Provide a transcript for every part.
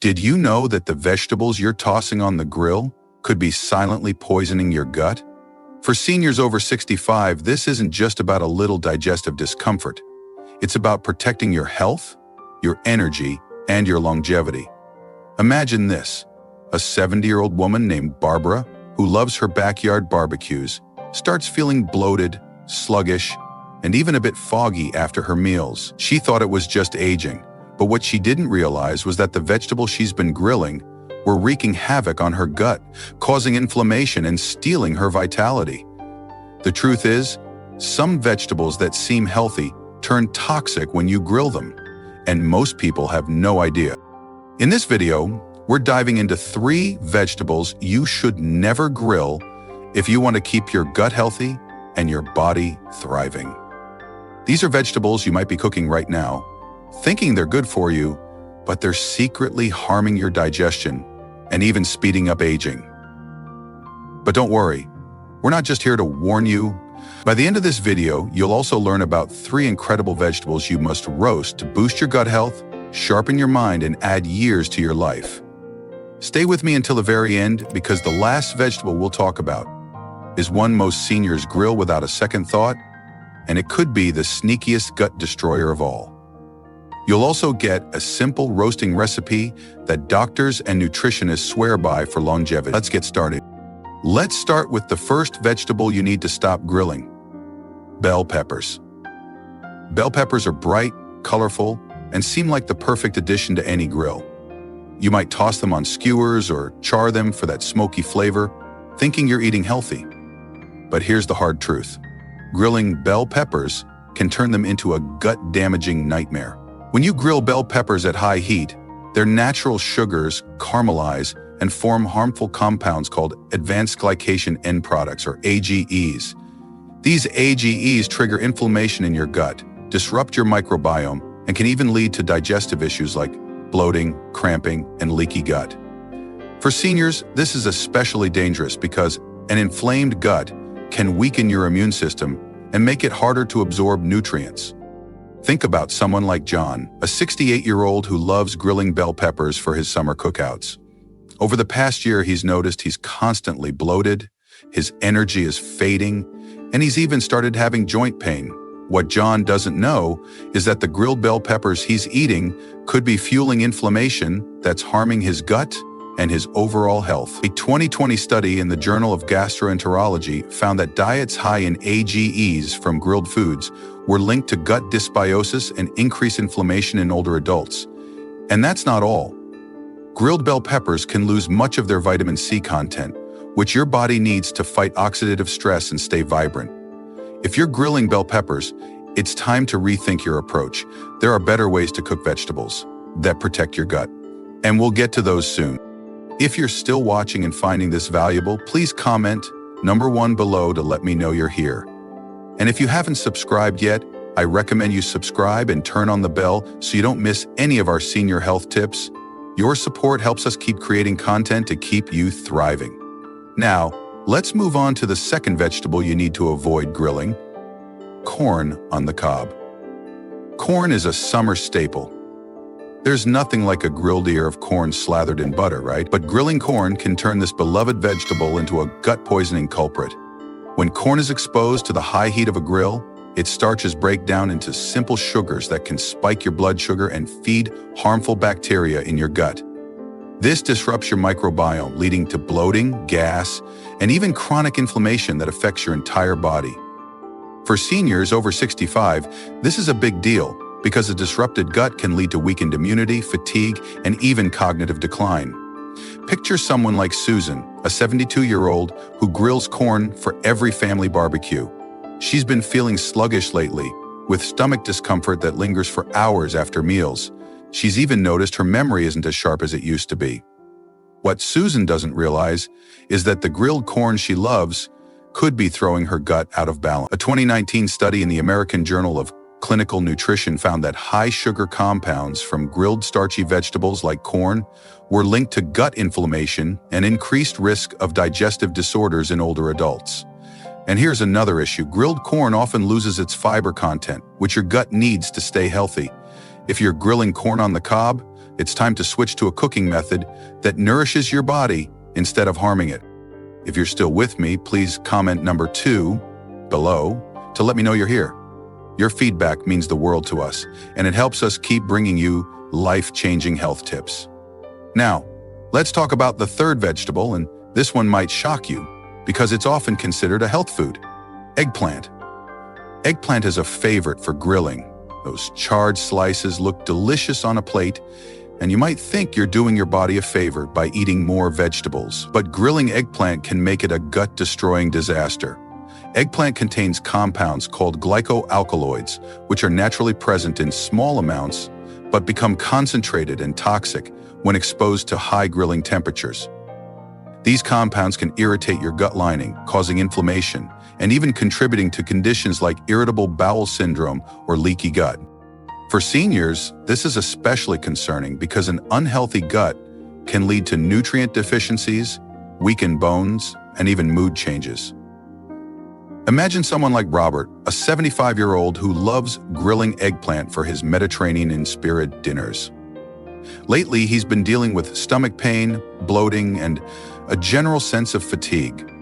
Did you know that the vegetables you're tossing on the grill could be silently poisoning your gut? For seniors over 65, this isn't just about a little digestive discomfort. It's about protecting your health, your energy, and your longevity. Imagine this: a 70-year-old woman named Barbara, who loves her backyard barbecues, starts feeling bloated, sluggish, and even a bit foggy after her meals. She thought it was just aging, but what she didn't realize was that the vegetables she's been grilling were wreaking havoc on her gut, causing inflammation and stealing her vitality. The truth is, some vegetables that seem healthy turn toxic when you grill them, and most people have no idea. In this video, we're diving into 3 vegetables you should never grill if you want to keep your gut healthy and your body thriving. These are vegetables you might be cooking right now, thinking they're good for you, but they're secretly harming your digestion and even speeding up aging. But don't worry, we're not just here to warn you. By the end of this video, you'll also learn about 3 incredible vegetables you must roast to boost your gut health, sharpen your mind, and add years to your life. Stay with me until the very end, because the last vegetable we'll talk about is one most seniors grill without a second thought, and it could be the sneakiest gut destroyer of all. You'll also get a simple roasting recipe that doctors and nutritionists swear by for longevity. Let's get started. Let's start with the first vegetable you need to stop grilling: bell peppers. Bell peppers are bright, colorful, and seem like the perfect addition to any grill. You might toss them on skewers or char them for that smoky flavor, thinking you're eating healthy. But here's the hard truth: grilling bell peppers can turn them into a gut-damaging nightmare. When you grill bell peppers at high heat, their natural sugars caramelize and form harmful compounds called advanced glycation end products, or AGEs. These AGEs trigger inflammation in your gut, disrupt your microbiome, and can even lead to digestive issues like bloating, cramping, and leaky gut. For seniors, this is especially dangerous because an inflamed gut can weaken your immune system and make it harder to absorb nutrients. Think about someone like John, a 68-year-old who loves grilling bell peppers for his summer cookouts. Over the past year, he's noticed he's constantly bloated, his energy is fading, and he's even started having joint pain. What John doesn't know is that the grilled bell peppers he's eating could be fueling inflammation that's harming his gut and his overall health. A 2020 study in the Journal of Gastroenterology found that diets high in AGEs from grilled foods were linked to gut dysbiosis and increased inflammation in older adults. And that's not all. Grilled bell peppers can lose much of their vitamin C content, which your body needs to fight oxidative stress and stay vibrant. If you're grilling bell peppers, it's time to rethink your approach. There are better ways to cook vegetables that protect your gut, and we'll get to those soon. If you're still watching and finding this valuable, please comment #1 below to let me know you're here. And if you haven't subscribed yet, I recommend you subscribe and turn on the bell so you don't miss any of our senior health tips. Your support helps us keep creating content to keep you thriving. Now, let's move on to the second vegetable you need to avoid grilling: corn on the cob. Corn is a summer staple. There's nothing like a grilled ear of corn slathered in butter, right? But grilling corn can turn this beloved vegetable into a gut-poisoning culprit. When corn is exposed to the high heat of a grill, its starches break down into simple sugars that can spike your blood sugar and feed harmful bacteria in your gut. This disrupts your microbiome, leading to bloating, gas, and even chronic inflammation that affects your entire body. For seniors over 65, this is a big deal because a disrupted gut can lead to weakened immunity, fatigue, and even cognitive decline. Picture someone like Susan, a 72-year-old who grills corn for every family barbecue. She's been feeling sluggish lately, with stomach discomfort that lingers for hours after meals. She's even noticed her memory isn't as sharp as it used to be. What Susan doesn't realize is that the grilled corn she loves could be throwing her gut out of balance. A 2019 study in the American Journal of Clinical Nutrition found that high sugar compounds from grilled starchy vegetables like corn were linked to gut inflammation and increased risk of digestive disorders in older adults. And here's another issue: grilled corn often loses its fiber content, which your gut needs to stay healthy. If you're grilling corn on the cob, It's time to switch to a cooking method that nourishes your body instead of harming it. If you're still with me, please comment number 2 below to let me know you're here. Your feedback means the world to us, and it helps us keep bringing you life-changing health tips. Now, let's talk about the third vegetable, and this one might shock you because it's often considered a health food: eggplant. Eggplant is a favorite for grilling. Those charred slices look delicious on a plate, and you might think you're doing your body a favor by eating more vegetables. But grilling eggplant can make it a gut-destroying disaster. Eggplant contains compounds called glycoalkaloids, which are naturally present in small amounts, but become concentrated and toxic when exposed to high grilling temperatures. These compounds can irritate your gut lining, causing inflammation, and even contributing to conditions like irritable bowel syndrome or leaky gut. For seniors, this is especially concerning because an unhealthy gut can lead to nutrient deficiencies, weakened bones, and even mood changes. Imagine someone like Robert, a 75-year-old who loves grilling eggplant for his Mediterranean-inspired dinners. Lately, he's been dealing with stomach pain, bloating, and a general sense of fatigue.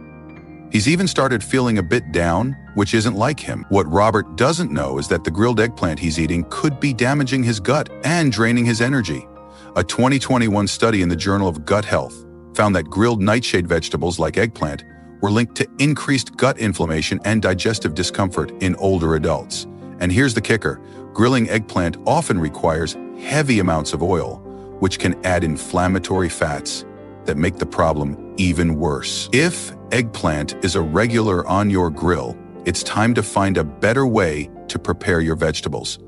He's even started feeling a bit down, which isn't like him. What Robert doesn't know is that the grilled eggplant he's eating could be damaging his gut and draining his energy. A 2021 study in the Journal of Gut Health found that grilled nightshade vegetables like eggplant were linked to increased gut inflammation and digestive discomfort in older adults. And here's the kicker: grilling eggplant often requires heavy amounts of oil, which can add inflammatory fats that make the problem even worse. If eggplant is a regular on your grill, it's time to find a better way to prepare your vegetables.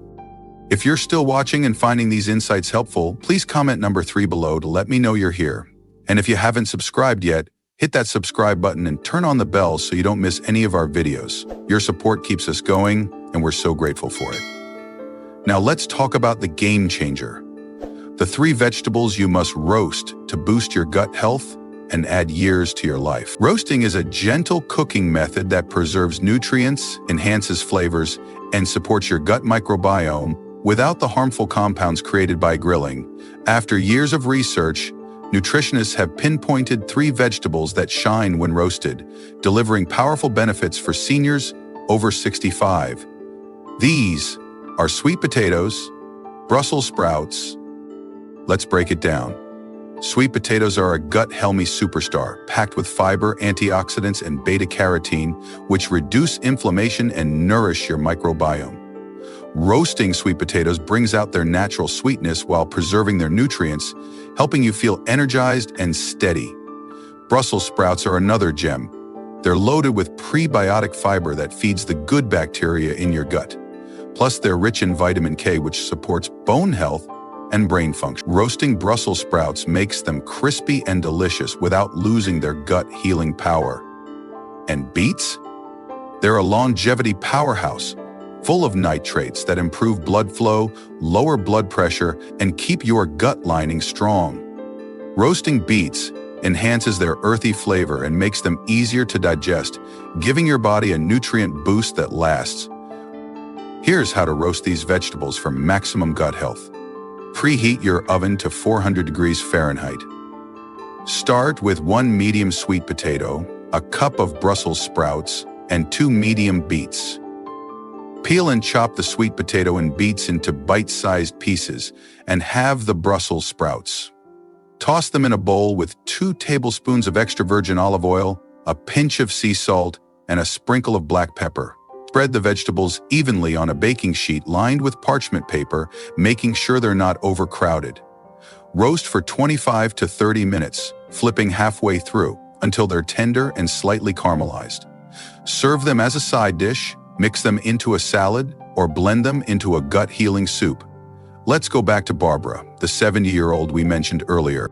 If you're still watching and finding these insights helpful, please comment number 3 below to let me know you're here. And if you haven't subscribed yet, hit that subscribe button and turn on the bell so you don't miss any of our videos. Your support keeps us going, and we're so grateful for it. Now let's talk about the game changer: the 3 vegetables you must roast to boost your gut health and add years to your life. Roasting is a gentle cooking method that preserves nutrients, enhances flavors, and supports your gut microbiome without the harmful compounds created by grilling. After years of research, nutritionists have pinpointed 3 vegetables that shine when roasted, delivering powerful benefits for seniors over 65. These are sweet potatoes, Brussels sprouts. Let's break it down. Sweet potatoes are a gut-healthy superstar, packed with fiber, antioxidants, and beta-carotene, which reduce inflammation and nourish your microbiome. Roasting sweet potatoes brings out their natural sweetness while preserving their nutrients, helping you feel energized and steady. Brussels sprouts are another gem. They're loaded with prebiotic fiber that feeds the good bacteria in your gut. Plus, they're rich in vitamin K, which supports bone health and brain function. Roasting Brussels sprouts makes them crispy and delicious without losing their gut-healing power. And beets? They're a longevity powerhouse, full of nitrates that improve blood flow, lower blood pressure, and keep your gut lining strong. Roasting beets enhances their earthy flavor and makes them easier to digest, giving your body a nutrient boost that lasts. Here's how to roast these vegetables for maximum gut health. Preheat your oven to 400 degrees Fahrenheit. Start with 1 medium sweet potato, a cup of Brussels sprouts, and 2 medium beets. Peel and chop the sweet potato and beets into bite-sized pieces and halve the Brussels sprouts. Toss them in a bowl with 2 tablespoons of extra virgin olive oil, a pinch of sea salt, and a sprinkle of black pepper. Spread the vegetables evenly on a baking sheet lined with parchment paper, making sure they're not overcrowded. Roast for 25 to 30 minutes, flipping halfway through until they're tender and slightly caramelized. Serve them as a side dish, mix them into a salad, or blend them into a gut-healing soup. Let's go back to Barbara, the 70-year-old we mentioned earlier.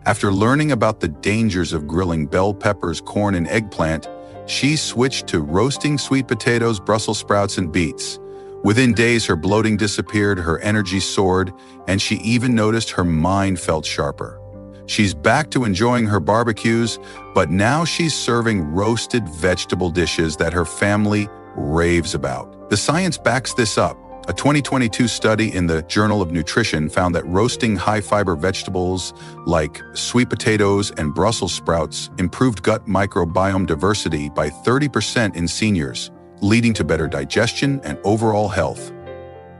After learning about the dangers of grilling bell peppers, corn, and eggplant, she switched to roasting sweet potatoes, Brussels sprouts, and beets. Within days, her bloating disappeared, her energy soared, and she even noticed her mind felt sharper. She's back to enjoying her barbecues, but now she's serving roasted vegetable dishes that her family raves about. The science backs this up. A 2022 study in the Journal of Nutrition found that roasting high-fiber vegetables like sweet potatoes and Brussels sprouts improved gut microbiome diversity by 30% in seniors, leading to better digestion and overall health.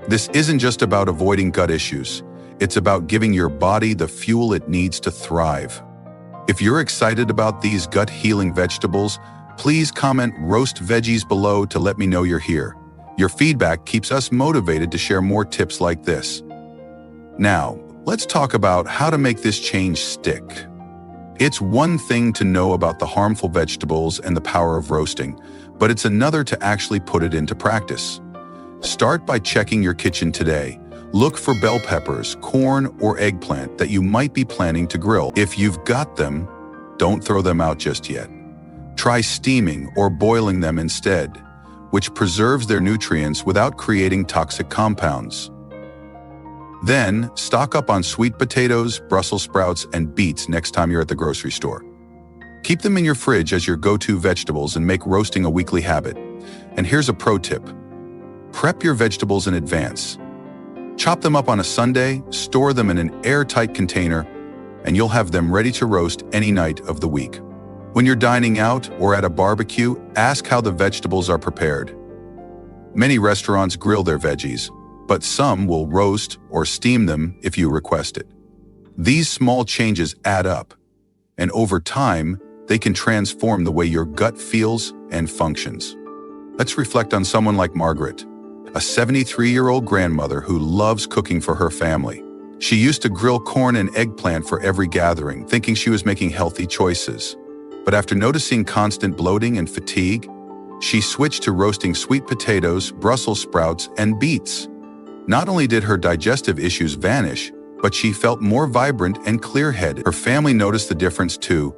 This isn't just about avoiding gut issues. It's about giving your body the fuel it needs to thrive. If you're excited about these gut-healing vegetables, please comment roast veggies below to let me know you're here. Your feedback keeps us motivated to share more tips like this. Now, let's talk about how to make this change stick. It's one thing to know about the harmful vegetables and the power of roasting, but it's another to actually put it into practice. Start by checking your kitchen today. Look for bell peppers, corn, or eggplant that you might be planning to grill. If you've got them, don't throw them out just yet. Try steaming or boiling them instead, which preserves their nutrients without creating toxic compounds. Then, stock up on sweet potatoes, Brussels sprouts, and beets next time you're at the grocery store. Keep them in your fridge as your go-to vegetables and make roasting a weekly habit. And here's a pro tip. Prep your vegetables in advance. Chop them up on a Sunday, store them in an airtight container, and you'll have them ready to roast any night of the week. When you're dining out or at a barbecue, ask how the vegetables are prepared. Many restaurants grill their veggies, but some will roast or steam them if you request it. These small changes add up, and over time, they can transform the way your gut feels and functions. Let's reflect on someone like Margaret, a 73-year-old grandmother who loves cooking for her family. She used to grill corn and eggplant for every gathering, thinking she was making healthy choices. But after noticing constant bloating and fatigue, she switched to roasting sweet potatoes, Brussels sprouts, and beets. Not only did her digestive issues vanish, but she felt more vibrant and clear-headed. Her family noticed the difference too.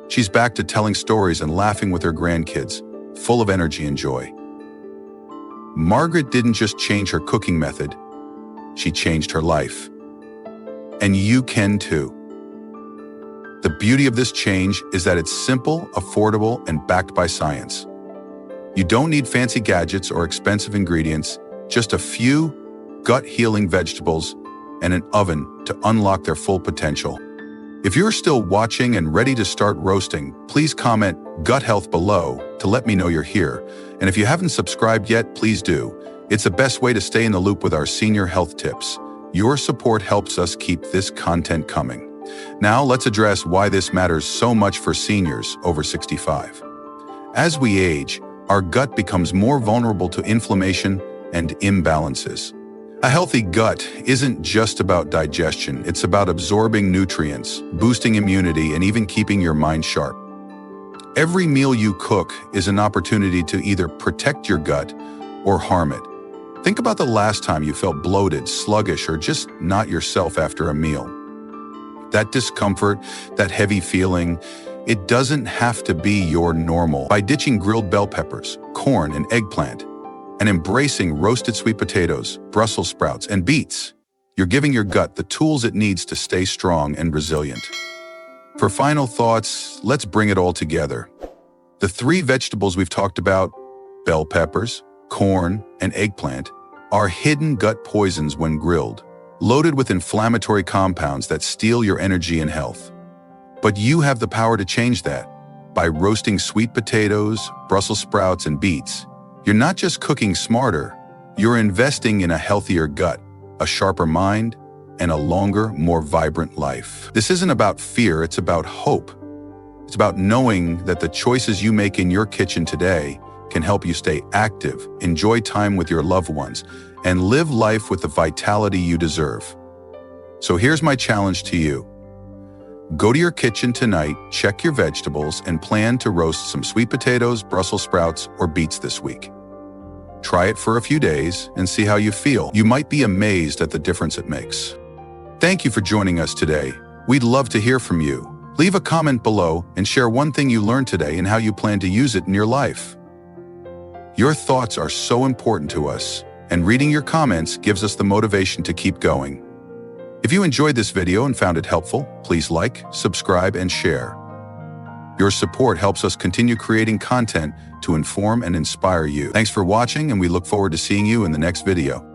She's back to telling stories and laughing with her grandkids, full of energy and joy. Margaret didn't just change her cooking method, she changed her life. And you can too. The beauty of this change is that it's simple, affordable, and backed by science. You don't need fancy gadgets or expensive ingredients, just a few gut-healing vegetables and an oven to unlock their full potential. If you're still watching and ready to start roasting, please comment gut health below to let me know you're here. And if you haven't subscribed yet, please do. It's the best way to stay in the loop with our senior health tips. Your support helps us keep this content coming. Now let's address why this matters so much for seniors over 65. As we age, our gut becomes more vulnerable to inflammation and imbalances. A healthy gut isn't just about digestion, it's about absorbing nutrients, boosting immunity, and even keeping your mind sharp. Every meal you cook is an opportunity to either protect your gut or harm it. Think about the last time you felt bloated, sluggish, or just not yourself after a meal. That discomfort, that heavy feeling, it doesn't have to be your normal. By ditching grilled bell peppers, corn, and eggplant, and embracing roasted sweet potatoes, Brussels sprouts, and beets, you're giving your gut the tools it needs to stay strong and resilient. For final thoughts, let's bring it all together. The three vegetables we've talked about, bell peppers, corn, and eggplant, are hidden gut poisons when grilled, loaded with inflammatory compounds that steal your energy and health. But you have the power to change that. By roasting sweet potatoes, Brussels sprouts, and beets, you're not just cooking smarter, you're investing in a healthier gut, a sharper mind, and a longer, more vibrant life. This isn't about fear, it's about hope. It's about knowing that the choices you make in your kitchen today can help you stay active, enjoy time with your loved ones, and live life with the vitality you deserve. So here's my challenge to you. Go to your kitchen tonight, check your vegetables, and plan to roast some sweet potatoes, Brussels sprouts, or beets this week. Try it for a few days and see how you feel. You might be amazed at the difference it makes. Thank you for joining us today. We'd love to hear from you. Leave a comment below and share one thing you learned today and how you plan to use it in your life. Your thoughts are so important to us, and reading your comments gives us the motivation to keep going. If you enjoyed this video and found it helpful, please like, subscribe, and share. Your support helps us continue creating content to inform and inspire you. Thanks for watching, and we look forward to seeing you in the next video.